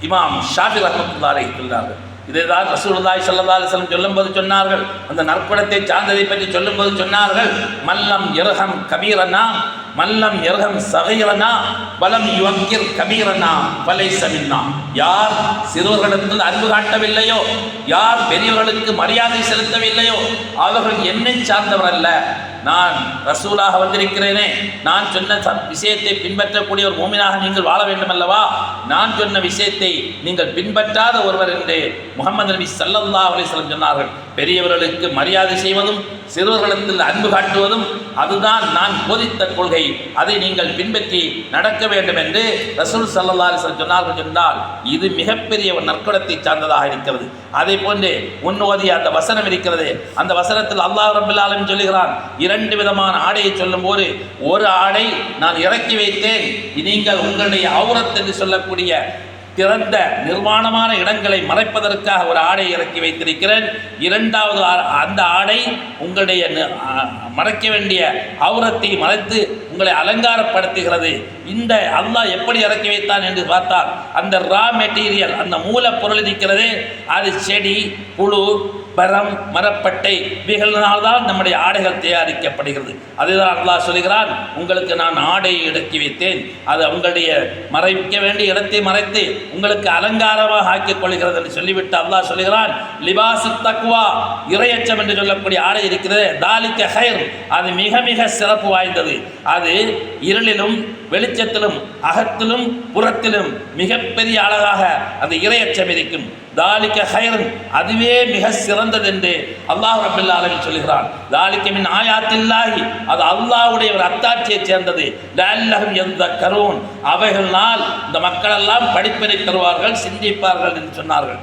இமாம் ஷாஃபி ரஹ்மத்துல்லாஹி அலைஹி சொன்னார்கள். இதைதான் ரசூலுல்லாஹி ஸல்லல்லாஹு அலைஹி வஸல்லம் சொல்லும்போது சொன்னார்கள். அந்த நற்குணத்தை சார்ந்ததை பற்றி சொல்லும்போது சொன்னார்கள், மல்லம் யர்ஹம் கபீரனா மல்லம் யர்ஹம் ஸகீரனா வலம் யுவக்கிர் கபீரனா ஃபலைஸ மின்னா. யார் சிறுவர்களிடத்தில் அன்பு காட்டவில்லையோ, யார் பெரியவர்களுக்கு மரியாதை செலுத்தவில்லையோ அவர்கள் என்னை சார்ந்தவர் அல்ல. நான் ரசூலாக வந்திருக்கிறேனே, நான் சொன்ன விஷயத்தை பின்பற்றக்கூடிய ஒரு மூமினாக நீங்கள் வாழ வேண்டும் அல்லவா, நான் சொன்ன விஷயத்தை நீங்கள் பின்பற்றாத ஒருவர் என்று முஹம்மது நபி ஸல்லல்லாஹு அலைஹி வஸல்லம் சொன்னார்கள். பெரியவர்களுக்கு மரியாதை செய்வதும் சிறுவர்களிடத்தில் அன்பு காட்டுவதும் அதுதான் நான் போதித்த கொள்கை, அதை நீங்கள் பின்பற்றி நடக்க வேண்டும் என்று ரசூல் ஸல்லல்லாஹு அலைஹி வஸல்லம் சொன்னார்கள். சொன்னால் இது மிகப்பெரிய ஒரு நற்குணத்தை சார்ந்ததாக இருக்கிறது. அதே போன்று முன்னோதிய அந்த வசனம் இருக்கிறது. அந்த வசனத்தில் அல்லாஹ் ரப்பல் ஆலமீன் சொல்லுகிறான், இரண்டு விதமான ஆடையை சொல்லும் போது, ஒரு ஆடை நான் இறக்கி வைத்தேன், நீங்கள் உங்களுடைய அவுரத் என்று சொல்லக்கூடிய திறந்த நிர்வாணமான இடங்களை மறைப்பதற்காக ஒரு ஆடை இறக்கி வைத்திருக்கிறேன். இரண்டாவது அந்த ஆடை உங்களுடைய மறைக்க வேண்டிய அவுரத்தை மறைத்து உங்களை அலங்காரப்படுத்துகிறது. இந்த அல்லாஹ் எப்படி இறக்கி வைத்தான் என்று பார்த்தால், அந்த ரா மெட்டீரியல், அந்த மூலப்பொருள் இருக்கிறது, அது செடி, புழு, பரம், மரப்பட்டை, இவைகளினால்தான் நம்முடைய ஆடைகள் தயாரிக்கப்படுகிறது. அதுதான் அல்லாஹ் சொல்கிறான், உங்களுக்கு நான் ஆடையை இறக்கி வைத்தேன், அது உங்களுடைய மறைக்க வேண்டிய இடத்தை மறைத்து உங்களுக்கு அலங்காரமாக ஆக்கிக் கொள்கிறது என்று சொல்லிவிட்டு அல்லாஹ் சொல்கிறான், லிபாசு தக்வா, இறையச்சம் என்று சொல்லக்கூடிய ஆடை இருக்கிறது, தாலிக ஹைர், அது மிக மிக சிறப்பு வாய்ந்தது. அது இருளிலும் வெளிச்சத்திலும் அகத்திலும் புறத்திலும் மிகப்பெரிய அழகாக அந்த இறையச்சம் இருக்கும். தாலிக ஹைரன், அதுவே மிக சிறந்தது என்று அல்லாஹ் ரப்பல் ஆலமீன் சொல்கிறான். தாலிக மின் ஆயாத்தில்லாஹி, அது அல்லாஹ்வுடைய ஒரு அத்தாட்சியை சேர்ந்தது. லஅல்லஹும் யதக்கரூன், அவைகளால் இந்த மக்கள் எல்லாம் படிப்பினை தருவார்கள், சிந்திப்பார்கள் என்று சொன்னார்கள்.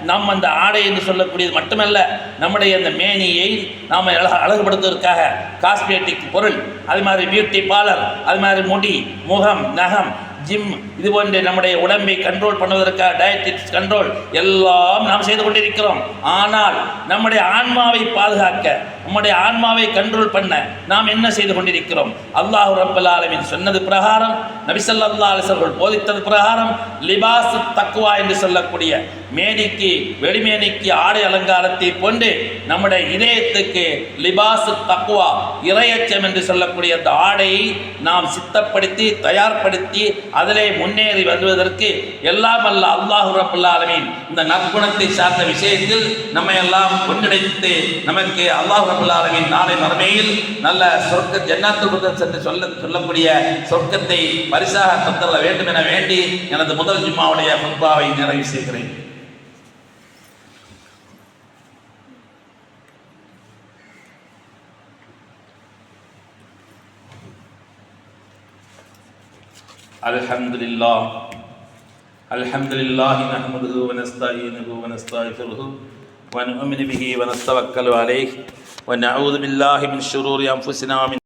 நம் அந்த ஆடை என்று சொல்லக்கூடியது மட்டுமல்ல, நம்முடைய அந்த மேனியை நாம் அழகுபடுத்துவதற்காக காஸ்மெட்டிக் பொருள், அது மாதிரி பியூட்டி பார்லர், அது மாதிரி முடி, முகம், நகம், ஜிம், இது போன்ற நம்முடைய உடம்பை கண்ட்ரோல் பண்ணுவதற்காக டயட்டிக்ஸ் கண்ட்ரோல் எல்லாம் நாம் செய்து கொண்டிருக்கிறோம். ஆனால் நம்முடைய ஆன்மாவை பாதுகாக்க, நம்முடைய ஆன்மாவை கண்ட்ரோல் பண்ண நாம் என்ன செய்து கொண்டிருக்கிறோம்? அல்லாஹ் ரப்பல் ஆலமீன் சொன்னது பிரகாரம், நபி ஸல்லல்லாஹு அலைஹி வஸல்லம் போதித்தது பிரகாரம், லிபாசு தக்வா என்று சொல்லக்கூடிய மேனிக்கு வெளிமேனிக்கு ஆடை அலங்காரத்தை போன்று நம்முடைய இதயத்துக்கு லிபாசு தக்வா, இறையச்சம் என்று சொல்லக்கூடிய அந்த ஆடையை நாம் சித்தப்படுத்தி தயார்படுத்தி அதிலே முன்னேறி வருவதற்கு எல்லாம் அல்ல அல்லாஹ் ரப்பல் ஆலமீன் இந்த நற்குணத்தை சார்ந்த விஷயத்தில் நம்மை எல்லாம் ஒன்றிணைத்து நமக்கு அல்லாஹ் ரப்பல் ஆலமீன் நாளை மறுமையில் நல்ல சொர்க்க ஜன்னத்துல் ஃபிர்தௌஸ் என்று சொல்லக்கூடிய சொர்க்கத்தை பரிசாக தந்தர வேண்டும் என வேண்டி எனது முதல் ஜும்மாவுடைய குத்பாவை நிறைவு செய்கிறேன். அல்ஹம்துலில்லாஹ் நஹ்மதுஹு வ நஸ்தஈனுஹு வ நஸ்தக்ஃபிருஹு வ நு'மினு பிஹி வ நத்தவக்கலு அலைஹி வ நஊது பில்லாஹி மின் ஷுரூரி அன்ஃபுஸினா